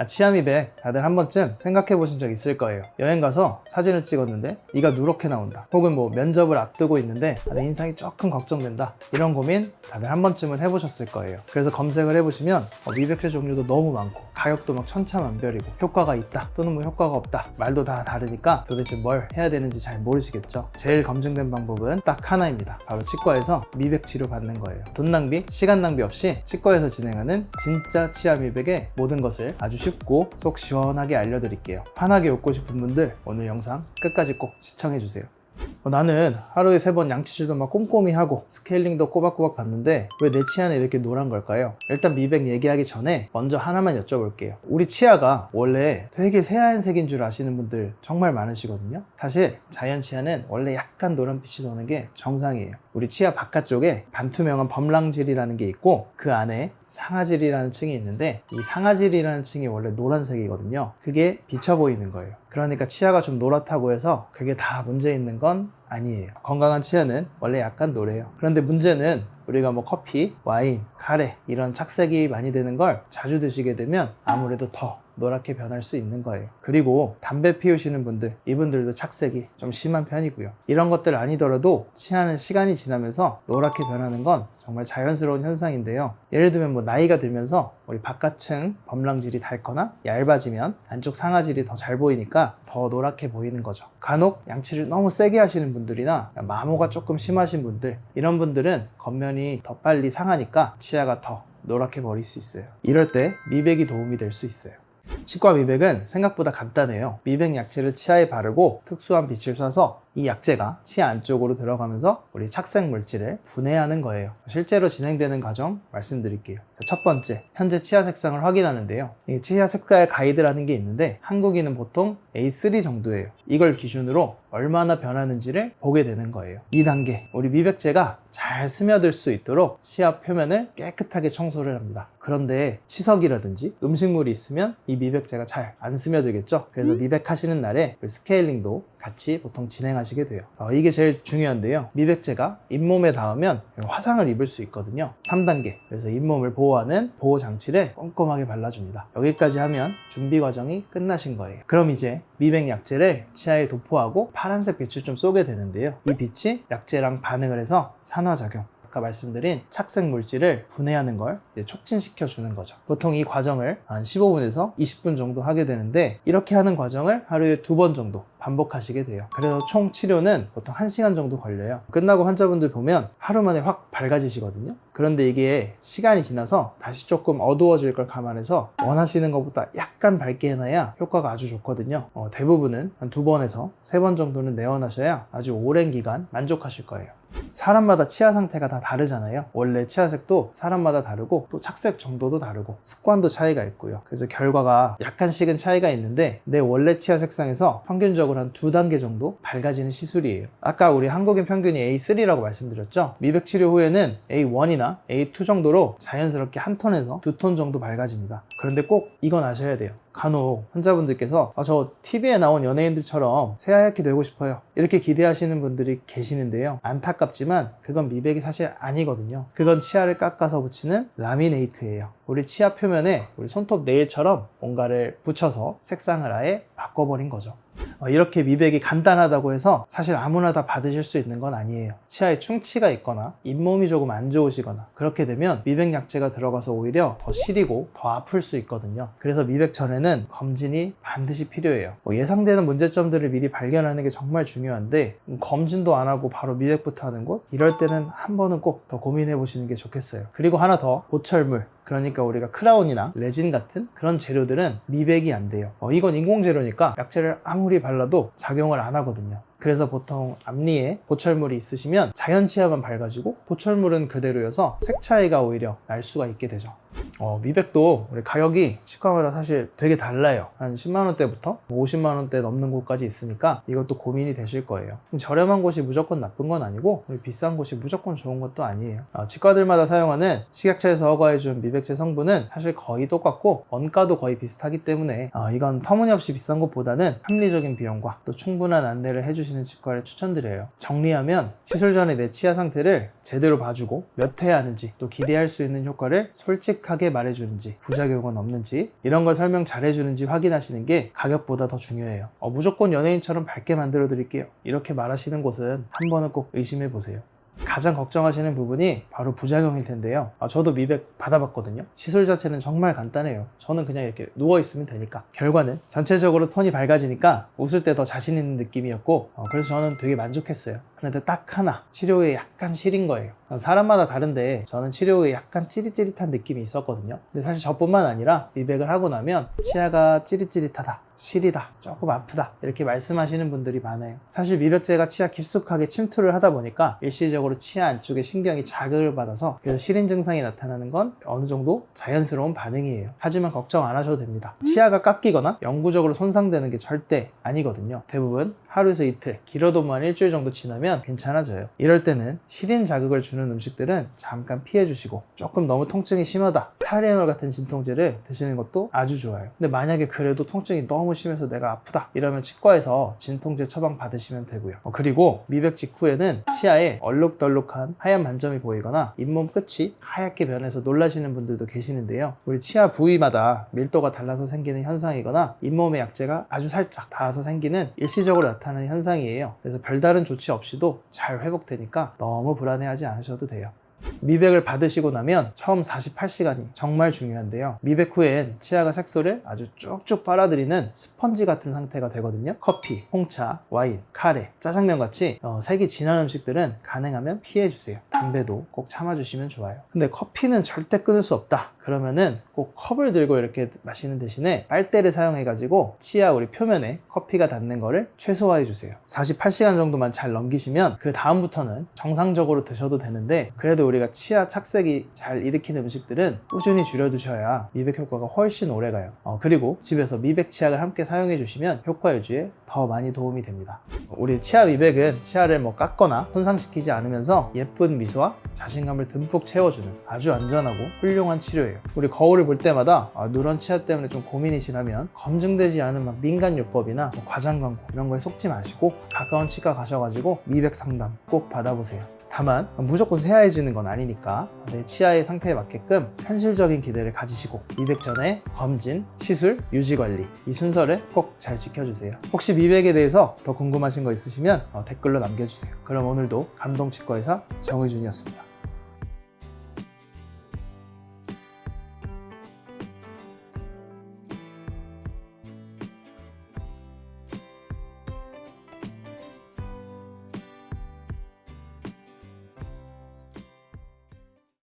치아 미백 다들 한 번쯤 생각해 보신 적 있을 거예요. 여행 가서 사진을 찍었는데 이가 누렇게 나온다, 혹은 뭐 면접을 앞두고 있는데 내 인상이 조금 걱정된다, 이런 고민 다들 한 번쯤은 해보셨을 거예요. 그래서 검색을 해보시면 미백제 종류도 너무 많고 가격도 막 천차만별이고 효과가 있다 또는 뭐 효과가 없다 말도 다 다르니까 도대체 뭘 해야 되는지 잘 모르시겠죠. 제일 검증된 방법은 딱 하나입니다. 바로 치과에서 미백 치료 받는 거예요. 돈 낭비, 시간 낭비 없이 치과에서 진행하는 진짜 치아 미백의 모든 것을 아주 쉽고 속 시원하게 알려드릴게요. 환하게 웃고 싶은 분들 오늘 영상 끝까지 꼭 시청해주세요. 나는 하루에 3번 양치질도 막 꼼꼼히 하고 스케일링도 꼬박꼬박 받는데 왜 내 치아는 이렇게 노란 걸까요? 일단 미백 얘기하기 전에 먼저 하나만 여쭤볼게요. 우리 치아가 원래 되게 새하얀색인 줄 아시는 분들 정말 많으시거든요. 사실 자연 치아는 원래 약간 노란빛이 도는 게 정상이에요. 우리 치아 바깥쪽에 반투명한 범랑질이라는 게 있고 그 안에 상아질이라는 층이 있는데 이 상아질이라는 층이 원래 노란색이거든요. 그게 비쳐 보이는 거예요. 그러니까 치아가 좀 노랗다고 해서 그게 다 문제 있는 건 아니에요. 건강한 치아는 원래 약간 노래요. 그런데 문제는 우리가 뭐 커피, 와인, 카레 이런 착색이 많이 되는 걸 자주 드시게 되면 아무래도 더 노랗게 변할 수 있는 거예요. 그리고 담배 피우시는 분들, 이분들도 착색이 좀 심한 편이고요. 이런 것들 아니더라도 치아는 시간이 지나면서 노랗게 변하는 건 정말 자연스러운 현상인데요. 예를 들면 뭐 나이가 들면서 우리 바깥층 범랑질이 닳거나 얇아지면 안쪽 상아질이 더 잘 보이니까 더 노랗게 보이는 거죠. 간혹 양치를 너무 세게 하시는 분들이나 마모가 조금 심하신 분들, 이런 분들은 겉면이 더 빨리 상하니까 치아가 더 노랗게 버릴 수 있어요. 이럴 때 미백이 도움이 될 수 있어요. 치과 미백은 생각보다 간단해요. 미백 약재를 치아에 바르고 특수한 빛을 쏴서 이 약재가 치아 안쪽으로 들어가면서 우리 착색 물질을 분해하는 거예요. 실제로 진행되는 과정 말씀드릴게요. 첫 번째, 현재 치아 색상을 확인하는데요. 이 치아 색깔 가이드라는 게 있는데 한국인은 보통 A3 정도예요. 이걸 기준으로 얼마나 변하는지를 보게 되는 거예요. 2단계, 우리 미백제가 잘 스며들 수 있도록 치아 표면을 깨끗하게 청소를 합니다. 그런데 치석이라든지 음식물이 있으면 이 미백제가 잘 안 스며들겠죠. 그래서 미백하시는 날에 스케일링도 같이 보통 진행하시게 돼요. 이게 제일 중요한데요. 미백제가 잇몸에 닿으면 화상을 입을 수 있거든요. 3단계, 그래서 잇몸을 보호하는 보호 장치를 꼼꼼하게 발라줍니다. 여기까지 하면 준비 과정이 끝나신 거예요. 그럼 이제 미백 약재를 치아에 도포하고 파란색 빛을 좀 쏘게 되는데요. 이 빛이 약재랑 반응을 해서 산화작용, 아까 말씀드린 착색 물질을 분해하는 걸 촉진시켜 주는 거죠. 보통 이 과정을 한 15분에서 20분 정도 하게 되는데 이렇게 하는 과정을 하루에 2번 정도 반복하시게 돼요. 그래서 총 치료는 보통 1시간 정도 걸려요. 끝나고 환자분들 보면 하루 만에 확 밝아지시거든요. 그런데 이게 시간이 지나서 다시 조금 어두워질 걸 감안해서 원하시는 것보다 약간 밝게 해놔야 효과가 아주 좋거든요. 대부분은 한 2번에서 3번 정도는 내원하셔야 아주 오랜 기간 만족하실 거예요. 사람마다 치아 상태가 다 다르잖아요. 원래 치아색도 사람마다 다르고 또 착색 정도도 다르고 습관도 차이가 있고요. 그래서 결과가 약간씩은 차이가 있는데 내 원래 치아 색상에서 평균적으로 한 2단계 정도 밝아지는 시술이에요. 아까 우리 한국인 평균이 A3라고 말씀드렸죠. 미백 치료 후에는 A1이나 A2 정도로 자연스럽게 한 톤에서 2톤 정도 밝아집니다. 그런데 꼭 이건 아셔야 돼요. 간혹 환자분들께서 저 TV에 나온 연예인들처럼 새하얗게 되고 싶어요, 이렇게 기대하시는 분들이 계시는데요. 안타깝지만 그건 미백이 사실 아니거든요. 그건 치아를 깎아서 붙이는 라미네이트예요. 우리 치아 표면에 우리 손톱 네일처럼 뭔가를 붙여서 색상을 아예 바꿔버린 거죠. 이렇게 미백이 간단하다고 해서 사실 아무나 다 받으실 수 있는 건 아니에요. 치아에 충치가 있거나 잇몸이 조금 안 좋으시거나 그렇게 되면 미백 약재가 들어가서 오히려 더 시리고 더 아플 수 있거든요. 그래서 미백 전에는 검진이 반드시 필요해요. 예상되는 문제점들을 미리 발견하는 게 정말 중요한데 검진도 안 하고 바로 미백부터 하는 곳, 이럴 때는 한 번은 꼭 더 고민해 보시는 게 좋겠어요. 그리고 하나 더, 보철물, 그러니까 우리가 크라운이나 레진 같은 그런 재료들은 미백이 안 돼요. 이건 인공재료니까 약재를 아무리 발라도 작용을 안 하거든요. 그래서 보통 앞니에 보철물이 있으시면 자연 치아만 밝아지고 보철물은 그대로여서 색 차이가 오히려 날 수가 있게 되죠. 미백도 우리 가격이 치과마다 사실 되게 달라요. 한 10만원대부터 50만원대 넘는 곳까지 있으니까 이것도 고민이 되실 거예요. 저렴한 곳이 무조건 나쁜 건 아니고 비싼 곳이 무조건 좋은 것도 아니에요. 치과들마다 사용하는 식약처에서 허가해준 미백제 성분은 사실 거의 똑같고 원가도 거의 비슷하기 때문에 이건 터무니없이 비싼 것보다는 합리적인 비용과 또 충분한 안내를 해주시는 치과를 추천드려요. 정리하면 시술 전에 내 치아 상태를 제대로 봐주고 몇 회 하는지 또 기대할 수 있는 효과를 솔직하게 확실하게 말해주는지, 부작용은 없는지, 이런 걸 설명 잘해주는지 확인하시는 게 가격보다 더 중요해요. 무조건 연예인처럼 밝게 만들어 드릴게요, 이렇게 말하시는 곳은 한 번은 꼭 의심해 보세요. 가장 걱정하시는 부분이 바로 부작용일 텐데요. 저도 미백 받아봤거든요. 시술 자체는 정말 간단해요. 저는 그냥 이렇게 누워있으면 되니까. 결과는 전체적으로 톤이 밝아지니까 웃을 때 더 자신 있는 느낌이었고, 그래서 저는 되게 만족했어요. 그런데 딱 하나, 치료 후에 약간 시린 거예요. 사람마다 다른데 저는 치료 후에 약간 찌릿찌릿한 느낌이 있었거든요. 근데 사실 저뿐만 아니라 미백을 하고 나면 치아가 찌릿찌릿하다, 시리다, 조금 아프다, 이렇게 말씀하시는 분들이 많아요. 사실 미백제가 치아 깊숙하게 침투를 하다 보니까 일시적으로 치아 안쪽에 신경이 자극을 받아서 그래서 시린 증상이 나타나는 건 어느 정도 자연스러운 반응이에요. 하지만 걱정 안 하셔도 됩니다. 치아가 깎이거나 영구적으로 손상되는 게 절대 아니거든요. 대부분 하루에서 이틀, 길어도만 일주일 정도 지나면 괜찮아져요. 이럴 때는 시린 자극을 주는 음식들은 잠깐 피해주시고, 조금 너무 통증이 심하다, 타이레놀 같은 진통제를 드시는 것도 아주 좋아요. 근데 만약에 그래도 통증이 너무 심해서 내가 아프다 이러면 치과에서 진통제 처방 받으시면 되고요. 그리고 미백 직후에는 치아에 얼룩덜룩한 하얀 반점이 보이거나 잇몸 끝이 하얗게 변해서 놀라시는 분들도 계시는데요. 우리 치아 부위마다 밀도가 달라서 생기는 현상이거나 잇몸의 약재가 아주 살짝 닿아서 생기는 일시적으로 나타나는 현상이에요. 그래서 별다른 조치 없이도 잘 회복되니까 너무 불안해하지 않으셔도 돼요. 미백을 받으시고 나면 처음 48시간이 정말 중요한데요. 미백 후엔 치아가 색소를 아주 쭉쭉 빨아들이는 스펀지 같은 상태가 되거든요. 커피, 홍차, 와인, 카레, 짜장면 같이 색이 진한 음식들은 가능하면 피해주세요. 담배도 꼭 참아주시면 좋아요. 근데 커피는 절대 끊을 수 없다 그러면은 꼭 컵을 들고 이렇게 마시는 대신에 빨대를 사용해가지고 치아 우리 표면에 커피가 닿는 거를 최소화해주세요. 48시간 정도만 잘 넘기시면 그 다음부터는 정상적으로 드셔도 되는데, 그래도 우리가 치아 착색이 잘 일으키는 음식들은 꾸준히 줄여두셔야 미백 효과가 훨씬 오래가요. 그리고 집에서 미백 치약을 함께 사용해 주시면 효과 유지에 더 많이 도움이 됩니다. 우리 치아 미백은 치아를 깎거나 손상시키지 않으면서 예쁜 미소와 자신감을 듬뿍 채워주는 아주 안전하고 훌륭한 치료예요. 우리 거울을 볼 때마다 누런 치아 때문에 좀 고민이시라면 검증되지 않은 민간요법이나 과장 광고 이런 거에 속지 마시고 가까운 치과 가셔가지고 미백 상담 꼭 받아보세요. 다만 무조건 새하얘지는 건 아니니까 내 치아의 상태에 맞게끔 현실적인 기대를 가지시고 미백 전에 검진, 시술, 유지관리 이 순서를 꼭 잘 지켜주세요. 혹시 미백에 대해서 더 궁금하신 거 있으시면 댓글로 남겨주세요. 그럼 오늘도 감동치과의사 정의준이었습니다.